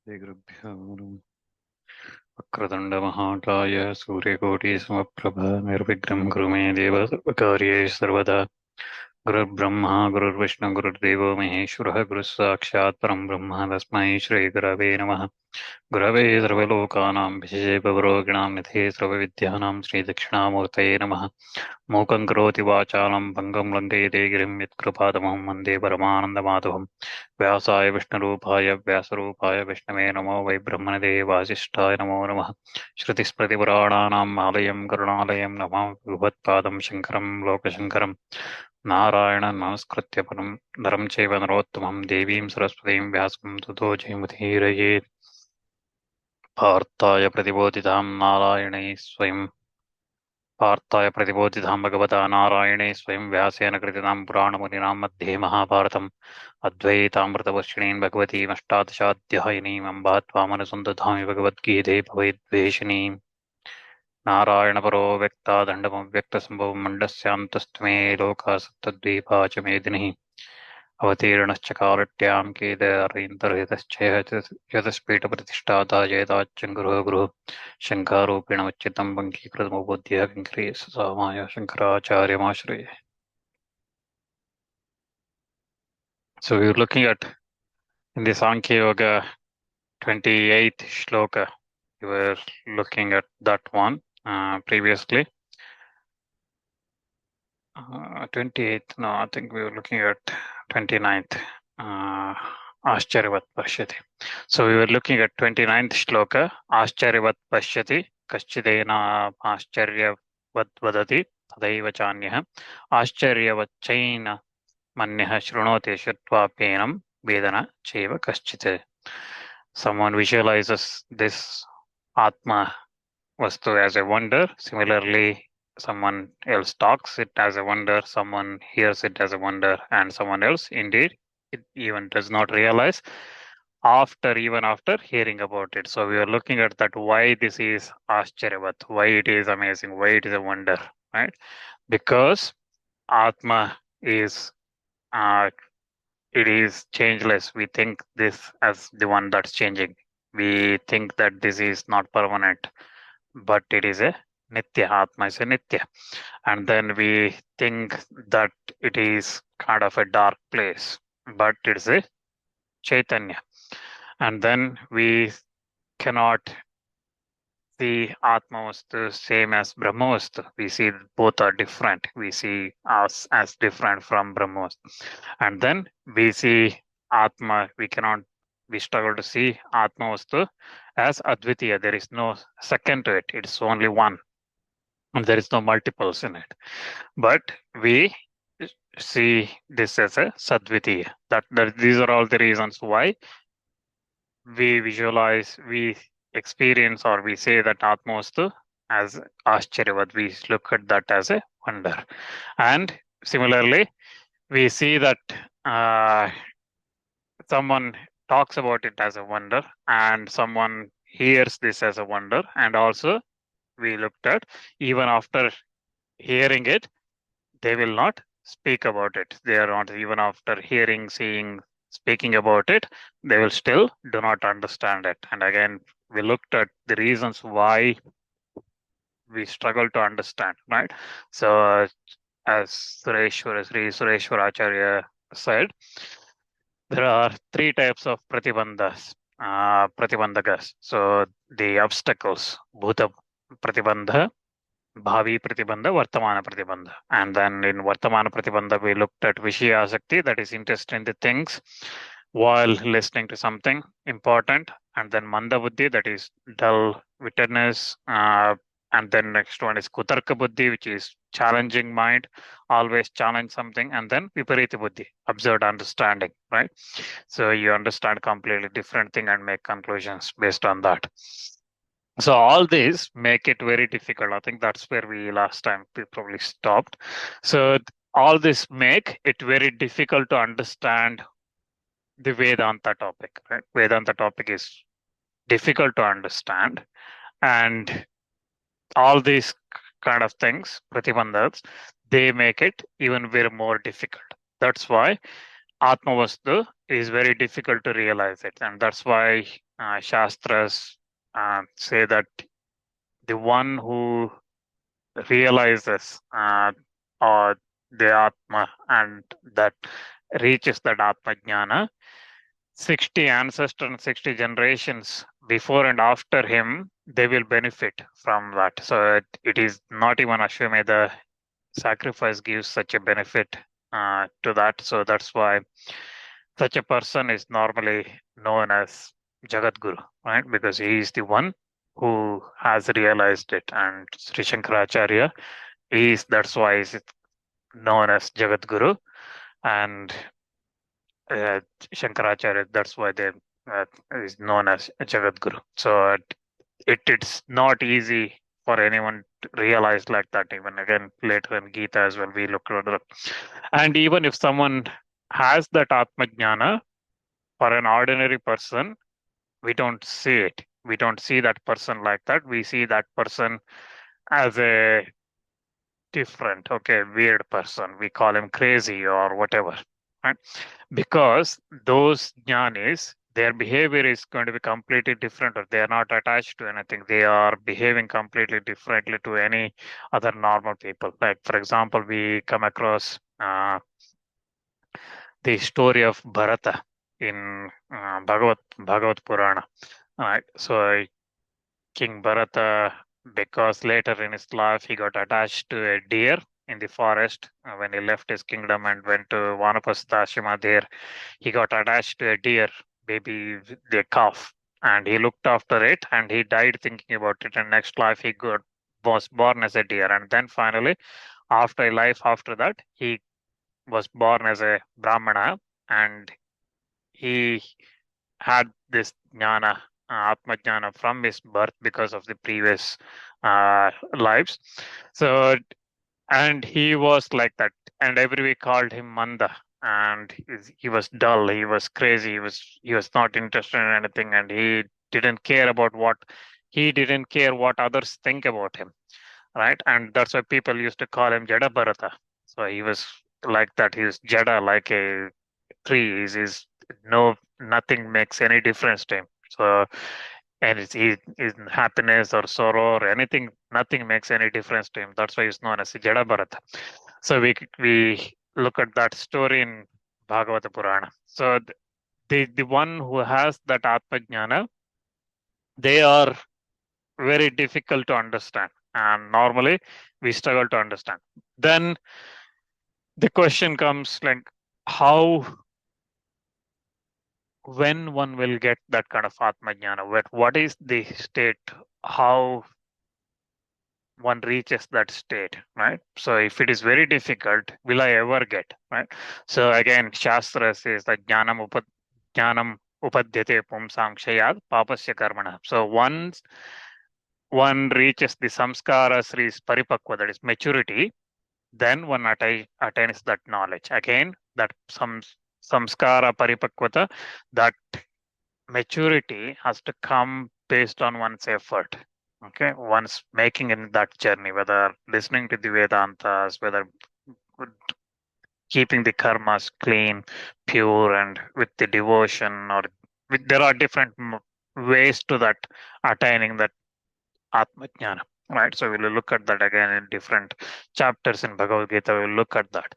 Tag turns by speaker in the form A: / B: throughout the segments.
A: श्रीगुरुभ्यो नमः। वक्रतुण्डमहाकाय सूर्यकोटिसमप्रभ निर्विघ्नं कुरु मे देव सर्वकार्येषु सर्वदा। गुरुर्ब्रह्मा गुरुर्विष्णु गुरुर्देवो महेश्वरः गुरुः साक्षात् परं ब्रह्म तस्मै श्रीगुरवे नमः। गुरवे सर्वलोकानां विशेषे भवरोगिणां निधये सर्वविद्यानां श्रीदक्षिणामूर्तये नमः। मूकं करोति वाचालं भङ्गं लङ्घयते गिरिं यत्कृपातमहं वन्दे परमानन्दमाधवम्। व्यासाय विष्णुरूपाय व्यासरूपाय विष्णवे नमो वै ब्रह्मणदे वासिष्ठाय नमो नमः। श्रुतिस्मृतिपुराणानाम् आलयं करुणालयं नमामि भगवत्पादं शङ्करं लोकशङ्करं। नारायणं नमस्कृत्य परं नरं चैव नरोत्तमं देवीं सरस्वतीं व्यासं ततो जयमुदीरयेत्। पार्थाय प्रतिबोधितां नारायणे स्वयं पार्थाय प्रतिबोधितां भगवता नारायणे स्वयं व्यासेन कृतिनां पुराणमुनिनां मध्ये महाभारतम् अद्वैतामृतवर्षिणीं भगवतीमष्टादशाध्यायिनीम् अम्बा त्वामनुसन्दधामि भगवद्गीते भवेद्वेषिणीम्। नारायणपरो व्यक्तादण्डमव्यक्तसम्भवं मण्डस्यान्तस्तु मे लोकाः सप्तद्वीपा च मेदिनीः। अवतीर्णश्च कालट्यां केदारेन्दर्हितश्च यतस्पीठप्रतिष्ठाता जयताच्चं गुरुः गुरुः शङ्कारूपेण उच्चितं पङ्कीकृतमुपोद्य किङ्करीयसामाय शङ्कराचार्यमाश्रये. So we're looking at in the Samkhya Yoga 28th Shloka. We were looking at that one previously. 28th, no, I think we were looking at 29th. Ascharyavat Pashyati. So we were looking at 29th Shloka. Ascharyavat Pashyati. Kaschidena Ascharyavat Vadati. Tadaiva Chanyah. Ascharyavat Chaina Manyah Shrunoti Shrutvapenam Vedana Cheva Kaschite. Someone visualizes this Atma Vastu as a wonder. Similarly, someone else talks it as a wonder, someone hears it as a wonder, and someone else indeed it even does not realize even after hearing about it. So we are looking at that why this is Ascharyavat, why it is amazing, why it is a wonder, right? Because Atma is it is changeless. We think this as the one that's changing. We think that this is not permanent, but it is a Nitya. Atma is a Nitya. And then we think that it is kind of a dark place, but it's a Chaitanya. And then we cannot see Atma Vastu same as Brahma Vastu. We see both are different. We see us as different from Brahma Vastu. And then we see Atma, we struggle to see Atma Vastu as Advitiya. There is no second to it. It's only one. And there is no multiples in it. But we see this as a Sadvitiya. That these are all the reasons why we visualize, we experience, or we say that Atmostu as Ascharyavat. We look at that as a wonder. And similarly, we see that someone talks about it as a wonder, and someone hears this as a wonder. And also, we looked at even after hearing it, they will not speak about it. They are not, even after hearing, seeing, speaking about it, they will still do not understand it. And again, we looked at the reasons why we struggle to understand, right? So as Sri Sureshwara Acharya said, there are three types of pratibandhakas. So the obstacles, bhuta pratibandha, Bhavi Pratibandha, Vartamana Pratibandha. And then in Vartamana Pratibandha, we looked at Vishya Asakti, that is interest in the things while listening to something important. And then Manda Buddhi, that is dull wittedness. And then next one is Kutarka Buddhi, which is challenging mind, always challenge something. And then Viparita Buddhi, absurd understanding, right? So you understand completely different thing and make conclusions based on that. So all these make it very difficult. I think that's where we last time we probably stopped. So all this make it very difficult to understand the Vedanta topic, right? Vedanta topic is difficult to understand, and all these kind of things, pratibandhas, they make it even very more difficult. That's why Atmavastu is very difficult to realize it. And that's why Shastras say that the one who realizes or the Atma and that reaches that Atma Jnana, 60 ancestors and 60 generations before and after him, they will benefit from that. So it is not even Ashwamedha sacrifice gives such a benefit to that. So that's why such a person is normally known as Jagat Guru, right? Because he is the one who has realized it. And Sri Shankaracharya is, that's why is known as Jagat Guru. And Shankaracharya, that's why they is known as Jagat Guru. So it's not easy for anyone to realize like that. Even again later in Gita as well, we look at it. And even if someone has that Atma Jnana, for an ordinary person, we don't see it. We don't see that person like that. We see that person as a different, okay, weird person. We call him crazy or whatever, right? Because those jnanis, their behavior is going to be completely different, or they are not attached to anything. They are behaving completely differently to any other normal people. Like, for example, we come across the story of Bharata in Bhagavad Purana. Right. So King Bharata, because later in his life he got attached to a deer in the forest when he left his kingdom and went to Vanapasta Ashrama there, he got attached to a deer, baby, the calf, and he looked after it and he died thinking about it. And next life he was born as a deer, and then finally, after a life after that, he was born as a Brahmana, and he had this jnana, Atma Jnana from his birth because of the previous lives. So, and he was like that, and everybody called him Manda, and he was dull, he was crazy, he was not interested in anything, and he didn't care what others think about him, right? And that's why people used to call him Jada Bharata. So he was like that. He was Jada, like a tree. Is no nothing makes any difference to him. So and it's is happiness or sorrow or anything, nothing makes any difference to him. That's why he's known as Jada Bharata. So we look at that story in Bhagavata Purana. So the one who has that Atma Jnana, they are very difficult to understand, and normally we struggle to understand. Then the question comes like, how, when one will get that kind of Atma Jnana, what is the state, how one reaches that state, right? So if it is very difficult, will I ever get, right? So again, Shastra says that jnanam upadhyate pumsam kshayad papasya karmana. So once one reaches the samskara sri's paripakva, that is maturity, then one attains that knowledge. Again, that samskara paripakvata, that maturity has to come based on one's effort. Okay, one's making in that journey, whether listening to the Vedantas, whether keeping the karmas clean, pure, and with the devotion, or there are different ways to that attaining that Atma Jnana. Right, so we'll look at that again in different chapters in Bhagavad Gita. We'll look at that,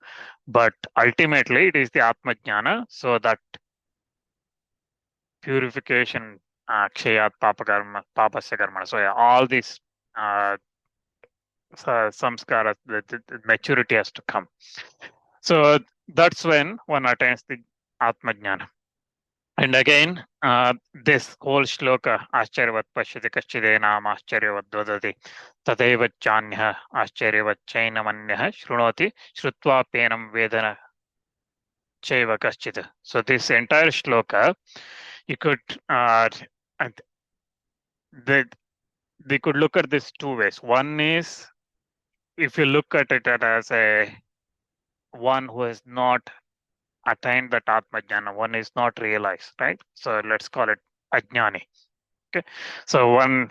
A: but ultimately it is the Atma Jnana, so that purification, kshayat papasya karma. So yeah, all these uh, samskaras, the maturity has to come. So that's when one attains the Atma Jnana. And again, this whole shloka, Ascharyavat pashyati kaschidena Ascharyavat dvadati tadeva chanyah Ascharyavat chainamanyah shrunoti shrutva penam vedana chaiva kaschid. So this entire shloka, you could they they could look at this two ways. One is, if you look at it as a one who has not attained that Atma Jnana, one is not realized, right? So let's call it Ajnani. Okay. So one,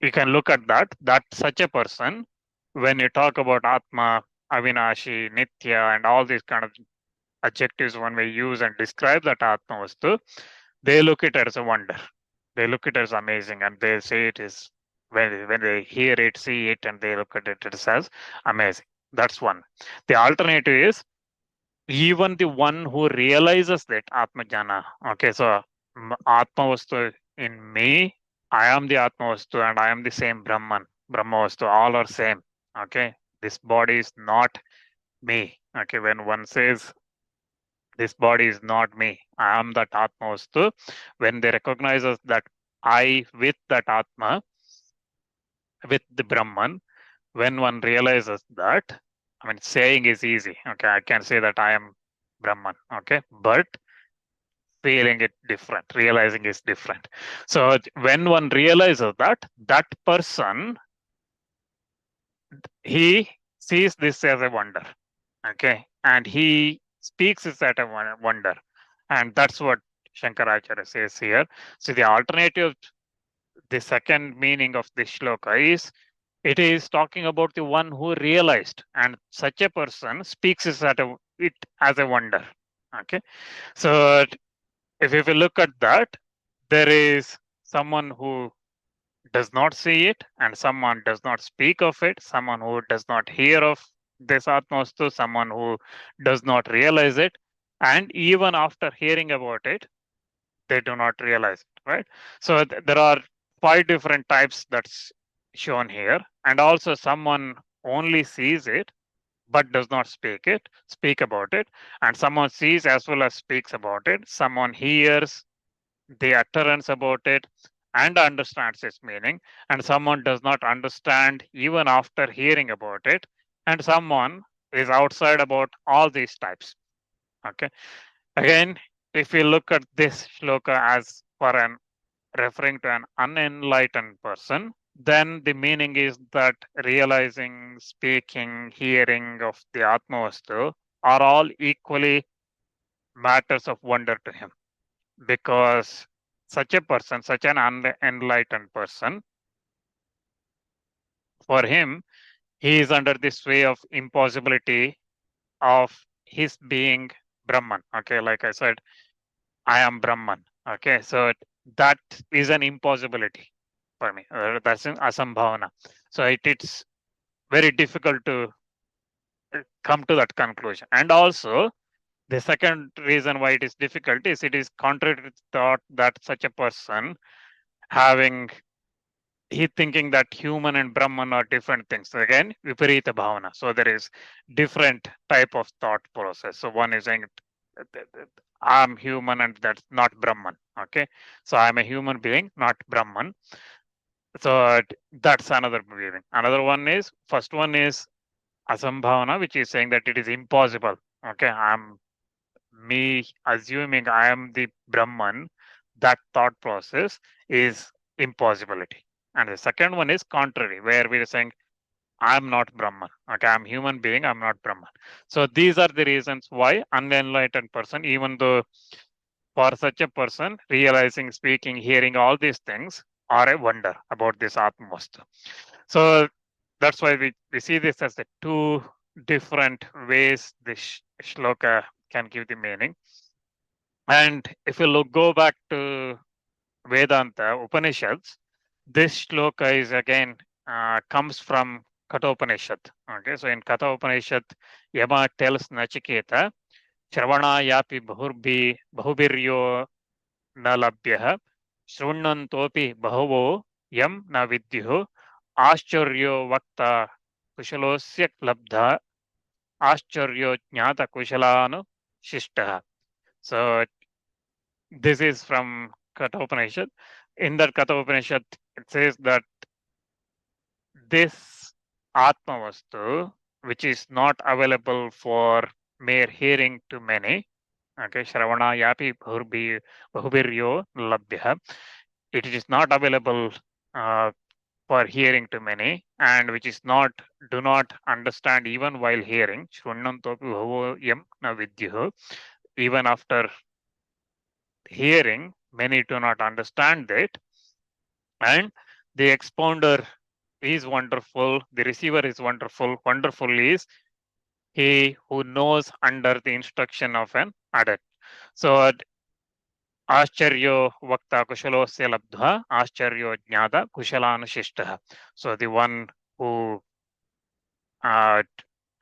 A: you can look at that such a person, when you talk about Atma, Avinashi, Nitya, and all these kind of adjectives one may use and describe that Atma Vastu, they look it as a wonder. They look it as amazing, and they say it is, when they hear it, see it, and they look at it as amazing. That's one. The alternative is even the one who realizes that Atma Jnana. Okay, so Atma Vastu in me, I am the Atma Vastu and I am the same Brahman. Brahma Vastu, all are same. Okay, this body is not me. Okay, when one says this body is not me, I am that Atma Vastu, when they recognize that I with that Atma, with the Brahman, when one realizes that, I mean, saying is easy. Okay, I can say that I am Brahman. Okay, but feeling it different, realizing is different. So when one realizes that, that person, he sees this as a wonder. Okay, and he speaks it as a wonder, and that's what Shankaracharya says here. So the alternative, the second meaning of this shloka is, it is talking about the one who realized, and such a person speaks it as a wonder. Okay, so if we look at that, there is someone who does not see it, and someone does not speak of it, someone who does not hear of this Atmastu, someone who does not realize it, and even after hearing about it, they do not realize it, right? So there are 5 different types that's shown here, and also someone only sees it but does not speak about it, and someone sees as well as speaks about it, someone hears the utterance about it and understands its meaning, and someone does not understand even after hearing about it, and someone is outside about all these types. Okay, again, if we look at this shloka as for an referring to an unenlightened person, then the meaning is that realizing, speaking, hearing of the Atmavastu are all equally matters of wonder to him, because such a person, such an unenlightened person, for him, he is under this way of impossibility of his being Brahman. Okay, like I said, I am Brahman. Okay, so that is an impossibility for me. That's an asambhavana. So it's very difficult to come to that conclusion. And also, the second reason why it is difficult is it is contrary to the thought that such a person having, he thinking that human and Brahman are different things. So again, viparita bhavana. So there is different type of thought process. So one is saying, I'm human and that's not Brahman. Okay, so I'm a human being, not Brahman. So that's another believing. Another one is, first one is asambhavana, which is saying that it is impossible. Okay, I'm me assuming I am the Brahman. That thought process is impossibility. And the second one is contrary, where we are saying I'm not Brahman. Okay, I'm human being, I'm not Brahman. So these are the reasons why unenlightened person, even though for such a person, realizing, speaking, hearing all these things are a wonder about this Atmavastu. So that's why we see this as the two different ways this shloka can give the meaning. And if you go back to Vedanta Upanishads, this shloka is again comes from Kathopanishad. Okay, so in Kathopanishad, Yama tells Nachiketa, Shravana yapi bahubiryo na labhyah, Shrunantopi bahuvo yam na vidyuh, Ascharyo vakta kushalosya labdha, Ascharyo jnata kushalanu shishtaha. So this is from Kathopanishad. In that Kathopanishad, it says that this Atmavastu, which is not available for mere hearing to many, okay, Shravana yapi bahubiryo labhyah, it is not available for hearing to many, and which is not, do not understand even while hearing, Shrunantopi bhavo yam na vidyuh, even after hearing, many do not understand it, and the expounder is wonderful, the receiver is wonderful. Wonderful is he who knows under the instruction of an adult. So Ascharyo Vakta Kushalosya Labdha, Ascharyo Jnada Kushalanushishtah. So the one who uh,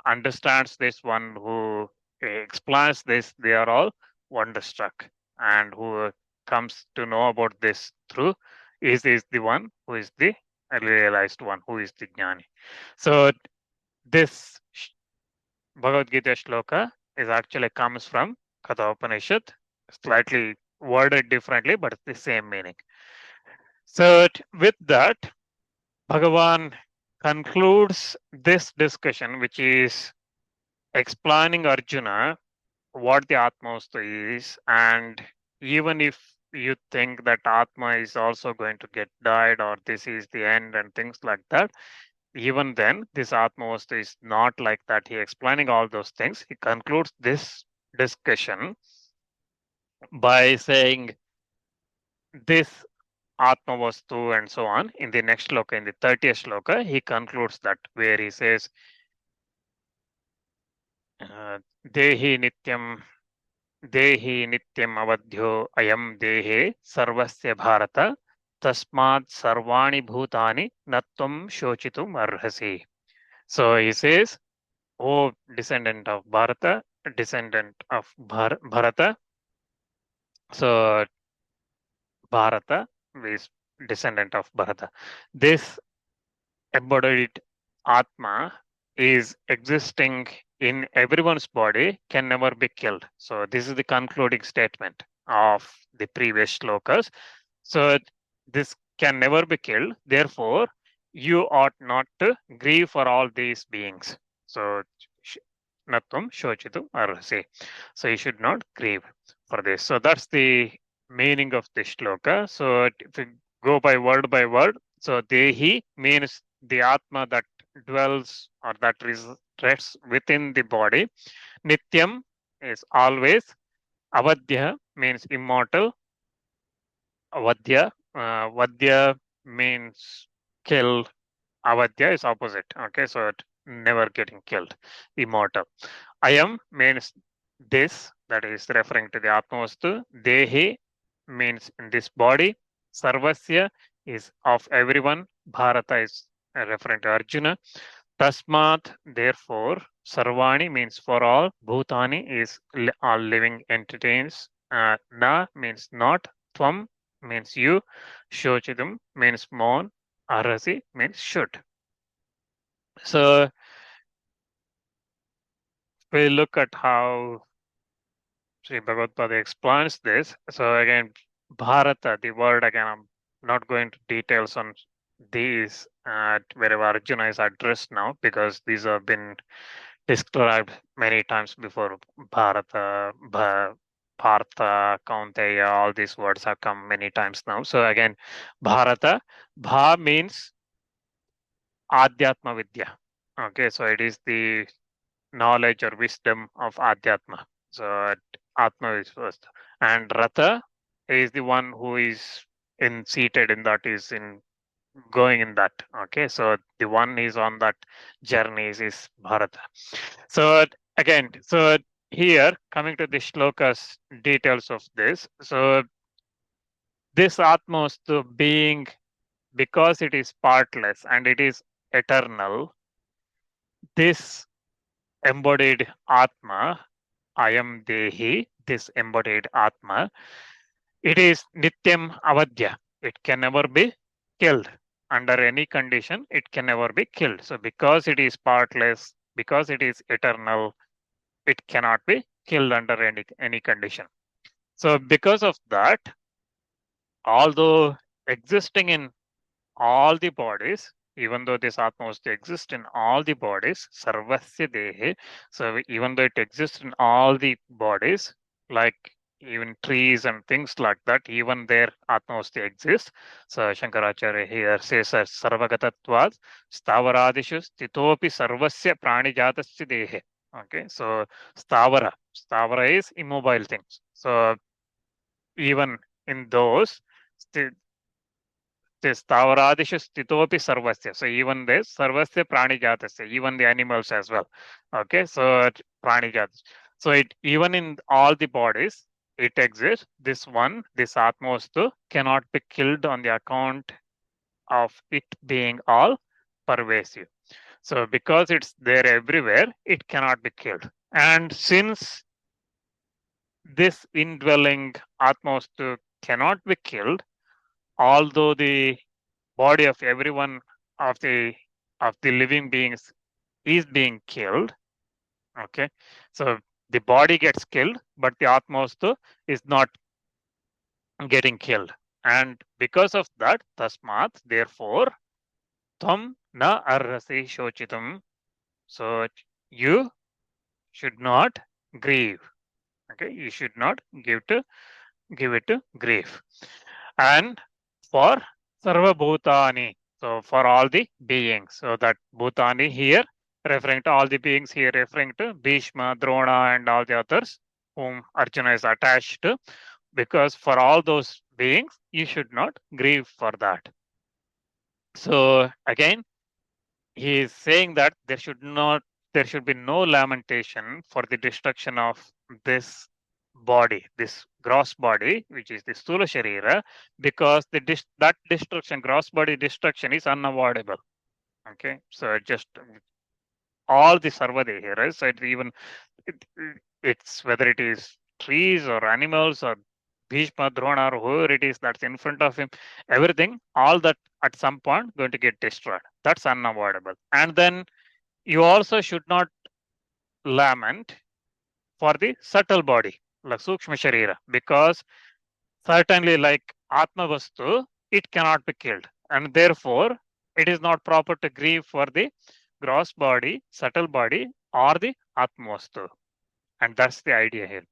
A: understands this, one who explains this, they are all wonderstruck. And who comes to know about this through is the one who is the realized one, who is the Jnani. So this Bhagavad Gita shloka is actually comes from Katha Upanishad, slightly worded differently, but it's the same meaning. So with that, Bhagavan concludes this discussion, which is explaining Arjuna what the Atmavastu is, and even if you think that Atma is also going to get died or this is the end and things like that, even then, this Atmavastu is not like that. He explaining all those things. He concludes this discussion by saying this Atmavastu and so on. In the next shloka, in the 30th shloka, he concludes that where he says, Dehi Nityam avadhyo ayam dehe sarvasya bharata tasmad sarvani bhutani natvam shochitum arhasi. So he says, O descendant of Bharata, Bharata. So Bharata is descendant of Bharata. This embodied Atma is existing in everyone's body, can never be killed. So this is the concluding statement of the previous shlokas. So this can never be killed. Therefore, you ought not to grieve for all these beings. So Natvam Shochitum Arhasi. So you should not grieve for this. So that's the meaning of this shloka. So if you go by word, so Dehi means the Atma that dwells or that rests within the body. Nityam is always. Avadhya means immortal. Vadya means killed. Avadhya is opposite. Okay, so it never getting killed. Immortal. Ayam means this, that is referring to the Atmavastu. Dehi means in this body. Sarvasya is of everyone. Bharata is referring to Arjuna. Tasmat, therefore, Sarvani means for all. Bhutani is all living entities. Na means not. Tvam means you. Shochidam means mourn. Arasi means should. So we look at how Sri Bhagavad explains this. So again, Bharata, the word again, I'm not going to details on these wherever Arjuna is addressed now, because these have been described many times before. Bharata, Partha, Kaunteya, all these words have come many times now. So again, Bharata, Bha means Adhyatma Vidya. Okay, so it is the knowledge or wisdom of Adhyatma. So Atma is first. And Ratha is the one who is in seated in that, is in going in that. Okay, so the one is on that journey is Bharata. So again, so here coming to the shlokas details of this. So this Atmastu being, because it is partless and it is eternal, this embodied Atma, I am Dehi, this embodied Atma, it is Nityam Avadhya. It can never be killed. Under any condition, it can never be killed. So because it is partless, because it is eternal, it cannot be killed under any condition. So because of that, although existing in all the bodies, even though this Atma was to exist in all the bodies, Sarvasya Dehe, so even though it exists in all the bodies, like even trees and things like that, even there Atma was to exist. So Shankaracharya here says as Sarvagatatvad, Stavaradishu Stitopi Sarvasya Pranijatasya Dehe. Okay, so Stavara is immobile things. So even in those, this Tavaradishu Stitopi Sarvasya. So even this Sarvasya Pranijatasya, even the animals as well. Okay, so Pranijatas. So it even in all the bodies, it exists. This one, this Atmostu, cannot be killed on the account of it being all pervasive. So because it's there everywhere, it cannot be killed. And since this indwelling Atmostu cannot be killed, although the body of everyone of the living beings is being killed, okay, so the body gets killed, but the Atmostu is not getting killed. And because of that, tasmat, therefore, tvam na arhasi shochitam. So you should not grieve. Okay, you should not give it to grief. And for sarva bhutani, so for all the beings. So that bhutani here referring to all the beings here, referring to Bhishma, Drona, and all the others whom Arjuna is attached to, because for all those beings, you should not grieve for that. So again, he is saying that there should be no lamentation for the destruction of this body, this gross body, which is the Stula Sharira, because that destruction, gross body destruction, is unavoidable. Okay, so just all the Sarvade here, right? So it's whether it is trees or animals or Bhishma, Drona, or whoever it is that's in front of him, everything, all that at some point going to get destroyed. That's unavoidable. And then you also should not lament for the subtle body, like Sukshma Sharira, because certainly like Atma Vastu, it cannot be killed. And therefore, it is not proper to grieve for the gross body, subtle body, or the Atma Vastu. And that's the idea here.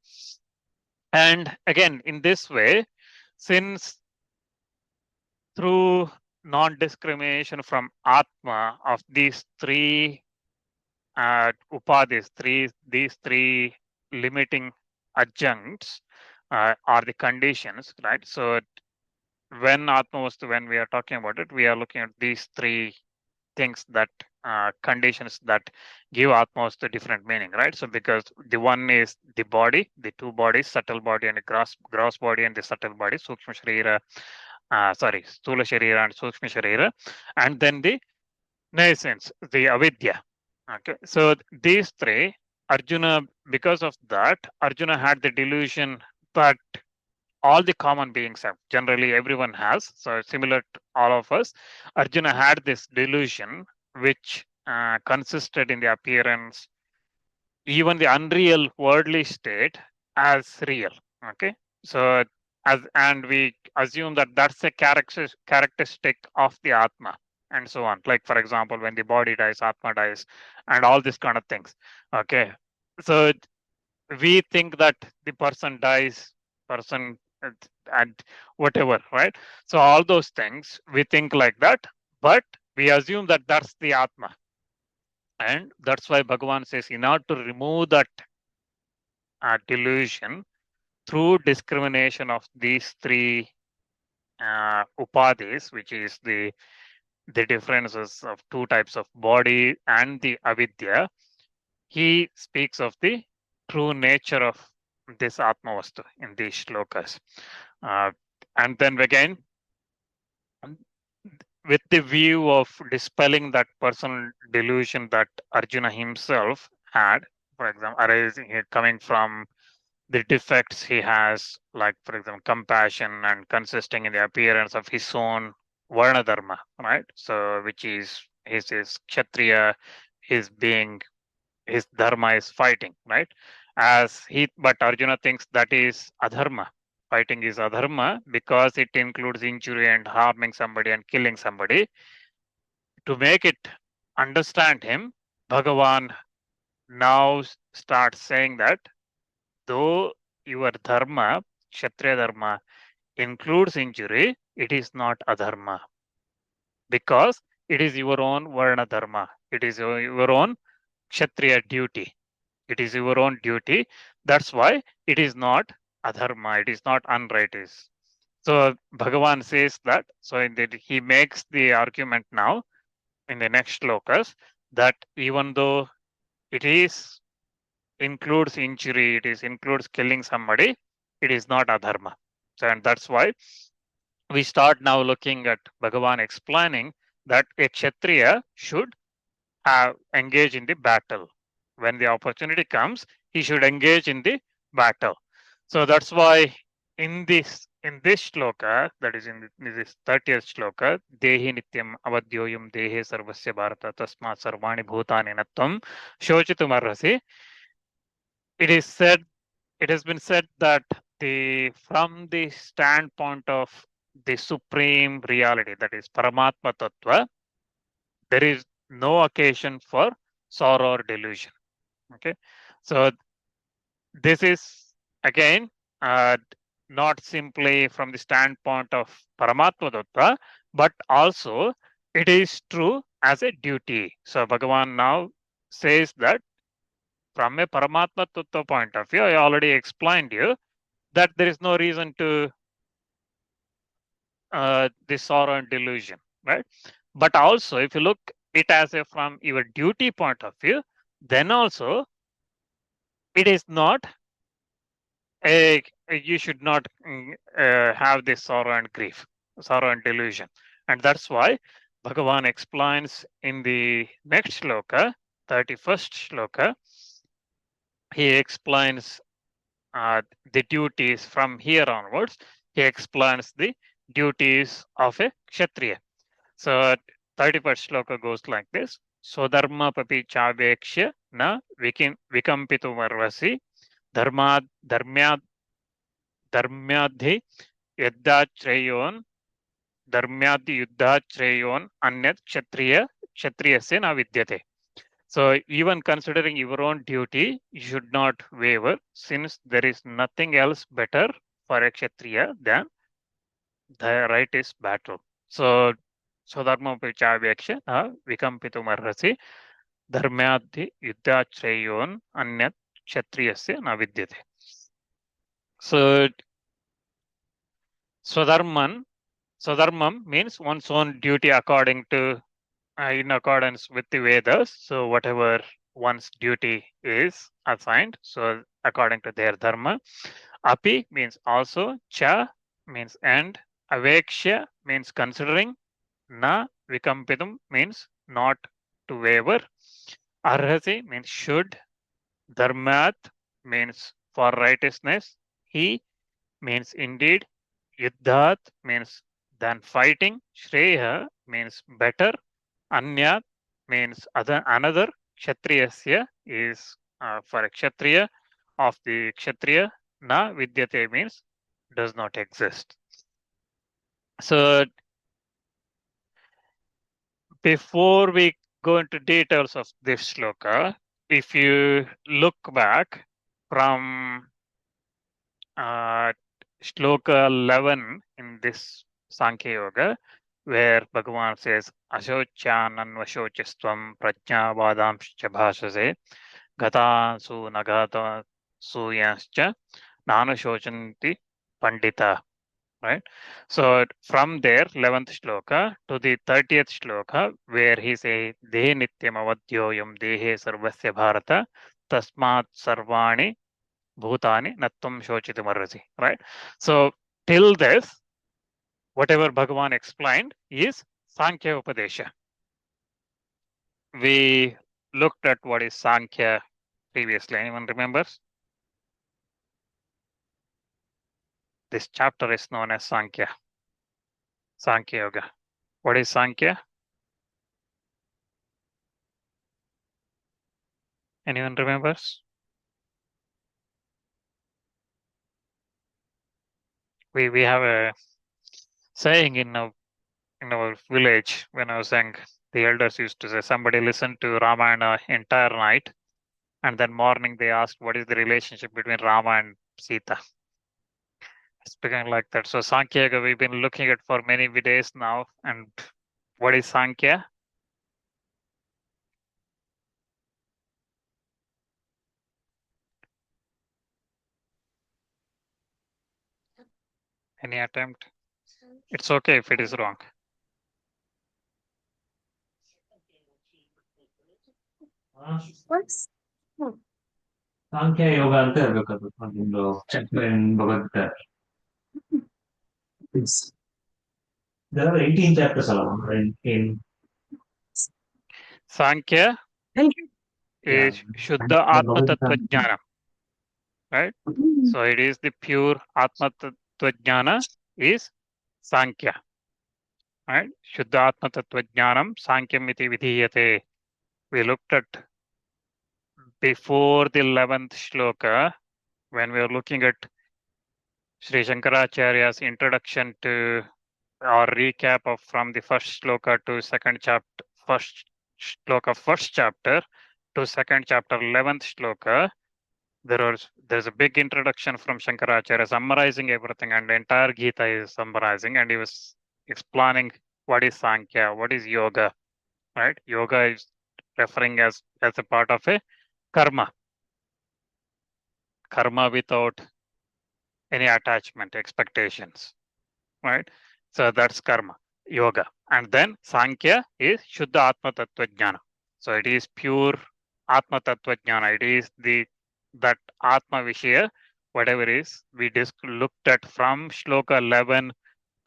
A: And again, in this way, since through non-discrimination from Atma of these three upadhis, these three limiting adjuncts are the conditions, right? So when when we are talking about it, we are looking at these three things that conditions that give Atmos the different meaning, right? So because the one is the body, the two bodies, subtle body and the gross body, and the subtle body, Sukshma Sharira, Stula Sharira and Sukshma Sharira, and then the nascence, the avidya. Okay, so these three, Arjuna, because of that, Arjuna had the delusion that all the common beings have, generally everyone has, so similar to all of us. Arjuna had this delusion which consisted in the appearance, even the unreal worldly state, as real. Okay, so and we assume that that's a characteristic of the Atma, and so on. Like for example, when the body dies, Atma dies, and all these kind of things. Okay, so we think that the person dies, person and whatever, right? So all those things we think like that, but we assume that that's the Atma. And that's why Bhagavan says, in order to remove that delusion through discrimination of these three upadhis, which is the differences of two types of body and the avidya, he speaks of the true nature of this Atmavastu in these shlokas. And then again, with the view of dispelling that personal delusion that Arjuna himself had, for example, arising here, coming from the defects he has, like for example, compassion and consisting in the appearance of his own Varna Dharma, right? So, which is his Kshatriya, his being, his Dharma is fighting, right? But Arjuna thinks that is adharma. Fighting is adharma because it includes injury and harming somebody and killing somebody. To make it understand him, Bhagavan now starts saying that though your dharma, Kshatriya dharma, includes injury, it is not adharma because it is your own Varna dharma. It is your own Kshatriya duty. It is your own duty. That's why it is not adharma. It is not unrighteous. So Bhagavan says that, so he makes the argument now in the next shlokas that even though it is includes injury, includes killing somebody, it is not adharma. So, and that's why we start now looking at Bhagavan explaining that a Kshatriya should engage in the battle. When the opportunity comes, he should engage in the battle. So that's why in this shloka, that is in this 30th shloka, Dehi Nityam Avadyoyam Dehe Sarvasya Bharata Tasmat Sarvani Bhutani Nattam Shochitum Arhasi. It is said, it has been said that from the standpoint of the supreme reality, that is Paramatma Tattva, there is no occasion for sorrow or delusion. Okay, so this is again not simply from the standpoint of Paramatma Tattva, but also it is true as a duty. So Bhagavan now says that from a Paramatma Tattva point of view, I already explained you that there is no reason to this sorrow and delusion, right? But also, if you look it as a from your duty point of view, then also it is not you should not have this sorrow and grief, sorrow and delusion, and that's why Bhagavan explains in the next shloka, 31st shloka, he explains the duties from here onwards. He explains the duties of a Kshatriya. So 31st shloka goes like this. Swadharma papi chabekshya na vikampitu varvasi dharmyad dharmyadhi yuddhachreyon dharmyadhi yuddhachreyon anyat kshatriyasya na vidyate. So even considering your own duty, you should not waver, since there is nothing else better for a kshatriya than the right is battle. So Swadharma Pichaveksha Vikampitum Arhasi Dharmyadhi Yuddhachreyon Anyat Kshatriyasya Navidyate. So Swadharman Swadharmam means one's own duty according to in accordance with the Vedas. So whatever one's duty is assigned, so according to their dharma. Api means also, cha means and, avekshya means considering, na vikampitum means not to waver, arhasi means should, dharmat means for righteousness, he means indeed, yuddhat means than fighting, shreya means better, anyat means another, kshatriyasya is for a kshatriya, of the kshatriya, na vidyate means does not exist. So before we go into details of this shloka, if you look back from Shloka 11 in this Sankhya Yoga, where Bhagavan says, Ashocyanan Vashochistvam Prajnavadamscha Bhashase Gatasu Nagata Suyascha Nanashochanti Pandita. Right? So from there, 11th shloka to the 30th shloka, where he says, Dehe Nityam Avadyoyam Dehe Sarvasya Bharata Tasmat Sarvani Bhutani Nattam Shochitam Arrasi. Right? So till this, whatever Bhagavan explained is Sankhya Upadesha. We looked at what is Sankhya previously. Anyone remembers? This chapter is known as Sankhya. Sankhya Yoga. What is Sankhya? Anyone remembers? We have a saying in our village when I was young. The elders used to say, somebody listened to Ramayana entire night, and then morning they asked, what is the relationship between Rama and Sita? It's becoming like that. So Sankhya Yoga, we've been looking at for many days now. And what is Sankhya? Any attempt? It's okay if it is wrong.
B: Samkhya yoga ante irbekadu ಒಂದು chapter in Bhagavad. There are 18 chapters alone in
A: Sankhya
B: yeah,
A: is Shuddha
B: the
A: Atma Tattva
B: Bhagavad.
A: Jnana, right? So it is the pure Atma Tattva Jnana is Sankhya, right? Shuddha Atma Tattva Jnanam Sankhya iti vidhiyate. We looked at before the 11th shloka when we were looking at Sri Shankaracharya's introduction to or recap of from the first shloka to second chapter, first shloka, first chapter to second chapter, 11th shloka. There's a big introduction from Shankaracharya summarizing everything, and the entire Gita is summarizing, and he was explaining what is Sankhya, what is yoga, right? Yoga is referring as a part of a karma without any attachment, expectations, right? So that's karma, yoga. And then Sankhya is Shuddha Atma Tattva Jnana. So it is pure Atma Tattva Jnana. It is that Atma Vishaya, whatever is, we just looked at from Shloka 11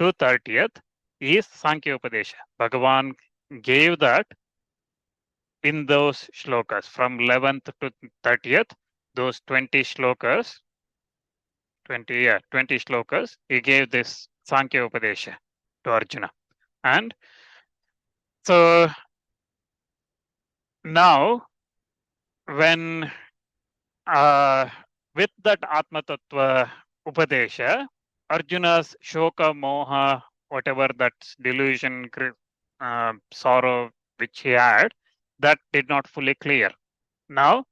A: to 30th is Sankhya Upadesha. Bhagavan gave that in those shlokas from 11th to 30th, those 20 shlokas, 20 shlokas, he gave this Sankhya Upadesha to Arjuna. And so now, when with that Atma Tattva Upadesha, Arjuna's Shoka, Moha, whatever that delusion, sorrow which he had, that did not fully clear. Now,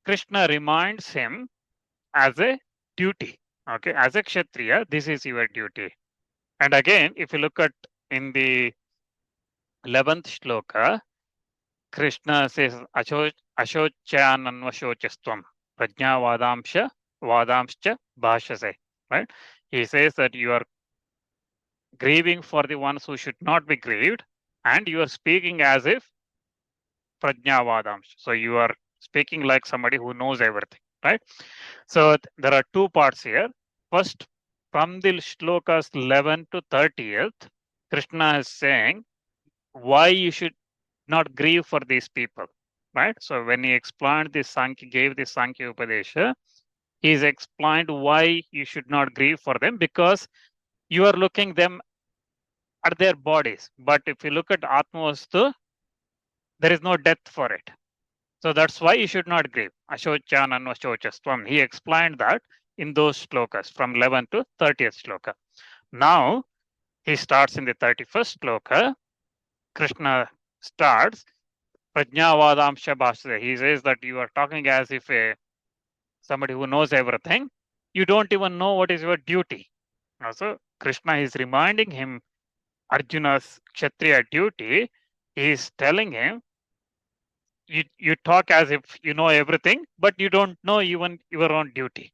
A: Krishna reminds him as a duty. Okay, as a Kshatriya, this is your duty. And again, if you look at in the 11th shloka, Krishna says, Ashochananvashocastvam, Prajna Vadamscha Bhashase. Right? He says that you are grieving for the ones who should not be grieved, and you are speaking as if Prajna Vadamscha. So you are speaking like somebody who knows everything. Right? So there are two parts here. First, from the shlokas 11 to 30th, Krishna is saying why you should not grieve for these people, right? So when he explained this Sankhya, gave this Sankhya Upadesha, he's explained why you should not grieve for them, because you are looking them at their bodies. But if you look at Atmavastu, there is no death for it. So that's why you should not grieve. Ashochan anvashochastvam. He explained that in those shlokas from 11 to 30th shloka. Now he starts in the 31st shloka. Krishna starts Prajnavadamsha Bhashya. He says that you are talking as if somebody who knows everything. You don't even know what is your duty. Also, Krishna is reminding him Arjuna's Kshatriya duty. He is telling him, you talk as if you know everything, but you don't know even your own duty.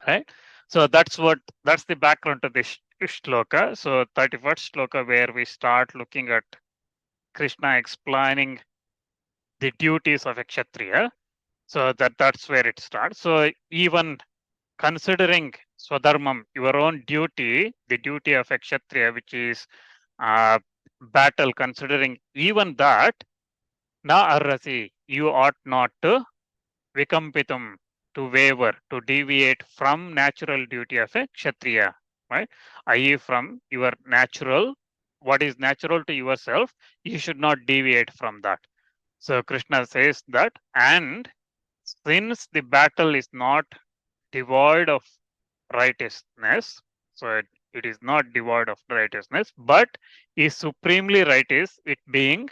A: Right? So that's the background to this shloka. So 31st shloka, where we start looking at Krishna explaining the duties of a Kshatriya. So that's where it starts. So even considering Swadharmam, your own duty, the duty of a Kshatriya, which is battle, considering even that, na arrasi, you ought not to vikampitum, to waver, to deviate from natural duty of a Kshatriya, right? I.e. from your natural, what is natural to yourself, you should not deviate from that. So Krishna says that, and since the battle is not devoid of righteousness, so it is not devoid of righteousness, but is supremely righteous, it being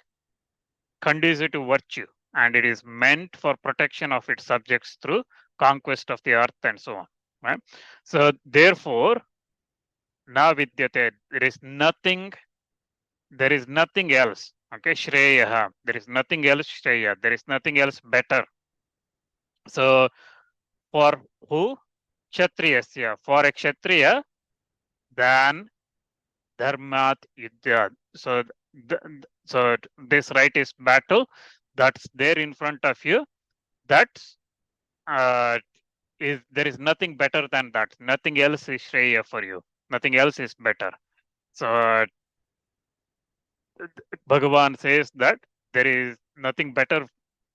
A: conducive to virtue, and it is meant for protection of its subjects through conquest of the earth and so on. Right? So therefore, na vidyate, there is nothing else. Okay, shreya, there is nothing else shreya, there is nothing else better. So for who? Kshatriyasya, for a Kshatriya, than dharmat yuddha. So, so this right is battle that's there in front of you. That's there is nothing better than that. Nothing else is shreya for you. Nothing else is better. So Bhagavan says that there is nothing better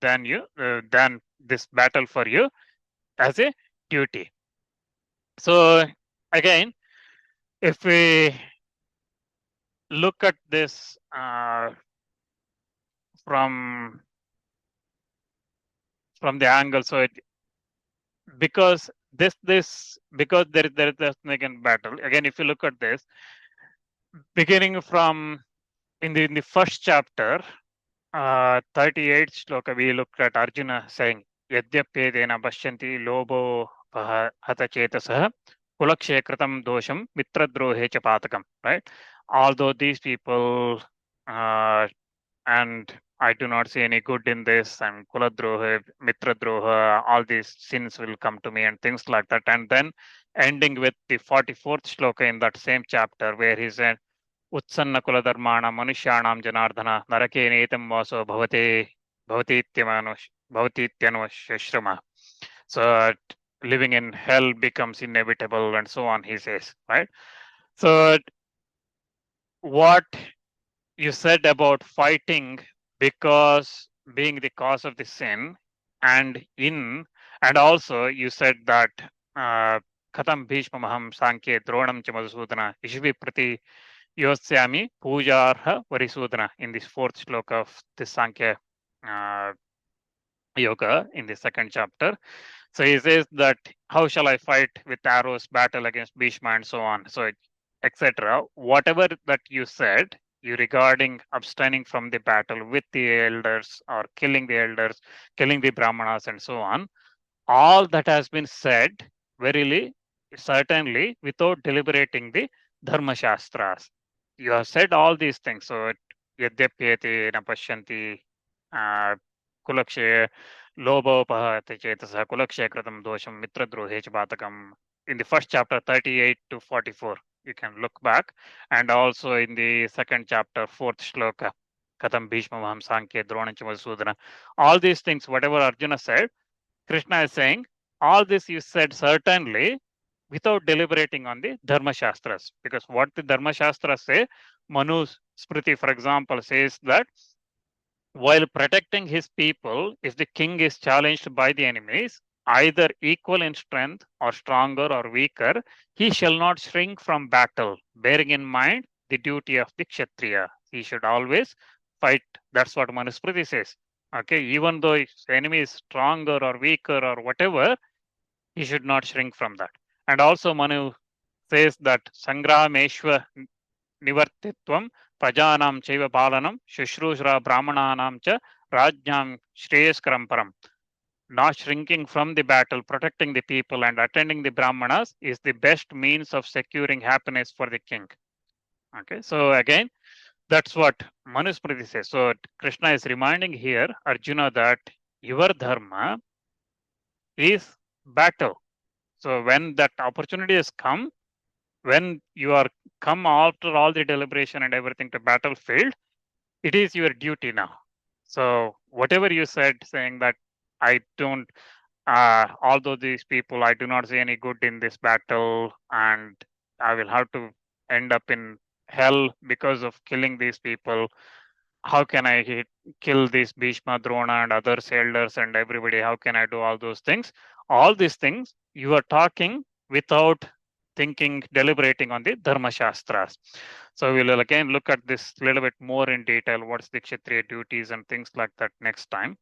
A: than you than this battle for you as a duty. So again, if we look at this from the angle, so because because there is a again battle. Again, if you look at this, beginning from in the first chapter, 38th shloka, we looked at Arjuna saying, Yadyapyedena pashyanti lobo hata chetasah kulakshe kritam dosham mitradrohe cha patakam, right? Although these people, and I do not see any good in this, and kuladroha, mitradroha, all these sins will come to me and things like that. And then ending with the 44th shloka in that same chapter where he said, उत्सन्न कुलधर्माणां मनुष्याणां जनार्दन नरके नेतं वासो भवतीत्यनुश्रम. So living in hell becomes inevitable and so on, he says, right? So what you said about fighting because being the cause of the sin, and also you said that katam bhishmamaham sankhye dronam cha madhusudana ishvi prati Yosyami Pujarha Varisudana in this fourth shloka of the Sankhya yoga in the second chapter. So he says that how shall I fight with arrows, battle against Bhishma and so on, so etc. Whatever that you said, you regarding abstaining from the battle with the elders or killing the elders, killing the brahmanas and so on, all that has been said verily, certainly without deliberating the dharma shastras. You have said all these things. So yadyapyate na pashyanti kulakshe lobopahate chetasah kulakshe kratam dosham mitradrohe cha batakam. In the first chapter 38 to 44, you can look back, and also in the second chapter 4th shloka katam bhishma maham sankhya dronancha madhusudana. All these things, whatever Arjuna said, Krishna is saying, all this you said certainly without deliberating on the Dharma Shastras. Because what the Dharma Shastras say, Manu Smriti, for example, says that while protecting his people, if the king is challenged by the enemies, either equal in strength or stronger or weaker, he shall not shrink from battle, bearing in mind the duty of the Kshatriya. He should always fight. That's what Manusmriti says. Okay, even though his enemy is stronger or weaker or whatever, he should not shrink from that. And also Manu says that Sangrameshwa Nivartitvam Prajanam Chaiva Palanam Shushrusra Brahmananam Cha Rajnam Shreyaskaram Param. Not shrinking from the battle, protecting the people and attending the Brahmanas is the best means of securing happiness for the king. Okay, so again, that's what Manusmriti says. So Krishna is reminding here Arjuna that your dharma is battle. So when that opportunity has come, when you are come after all the deliberation and everything to battlefield, it is your duty now. So whatever you said, saying that I don't, although these people, I do not see any good in this battle, and I will have to end up in hell because of killing these people. How can I kill these Bhishma, Drona, and other elders and everybody? How can I do all those things? All these things you are talking without thinking, deliberating on the Dharma Shastras. So we'll again look at this a little bit more in detail. What's the Kshatriya duties and things like that next time.